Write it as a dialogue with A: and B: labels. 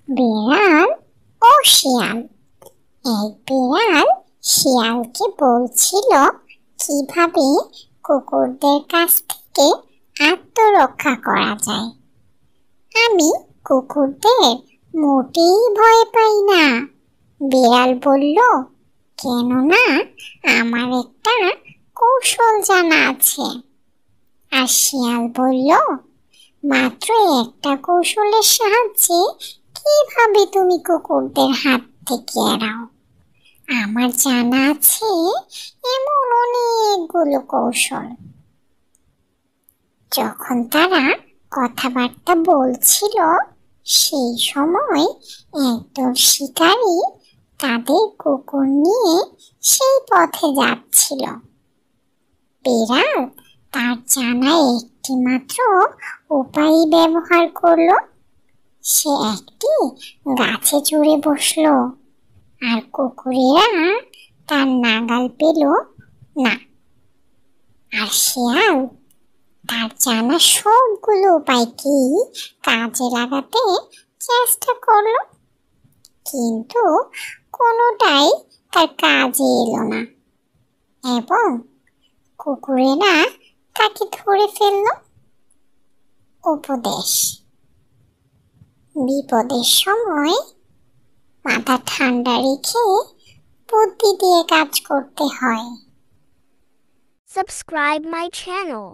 A: বিড়াল ও শিয়াল। এক বিড়াল শিয়ালকে বলছিল কিভাবে কুকুরদের কাছ থেকে আত্মরক্ষা করা যায়। আমি কুকুরদের মোটেই ভয় পাই না, বিড়াল বলল, কেননা আমার একটা কৌশল জানা আছে। আর শিয়াল বলল, মাত্র একটা কৌশলের সাহায্যে কিভাবে তুমি কুকুরদের হাত থেকে এড়াও? আমার জানা আছে এমন অনেকগুলো কৌশল। যখন তারা কথাবার্তা বলছিল সেই সময় একদল শিকারী তাদের কুকুর নিয়ে সেই পথে যাচ্ছিল। বিড়াল তার জানা একটি মাত্র উপায় ব্যবহার করলো। সে একটি গাছে চড়ে বসলো, আর কুকুরেরা তার নাগাল পেল না। আর শিয়াল তার জানা সবগুলো উপায়কে কাজে লাগাতে চেষ্টা করলো, কিন্তু কোনোটাই তার কাজে এলো না এবং কুকুরেরা তাকে ধরে ফেলল। উপদেশ: বিপদের সময় মাথা ঠান্ডা রেখে বুদ্ধি দিয়ে কাজ করতে হয়।
B: Subscribe my channel.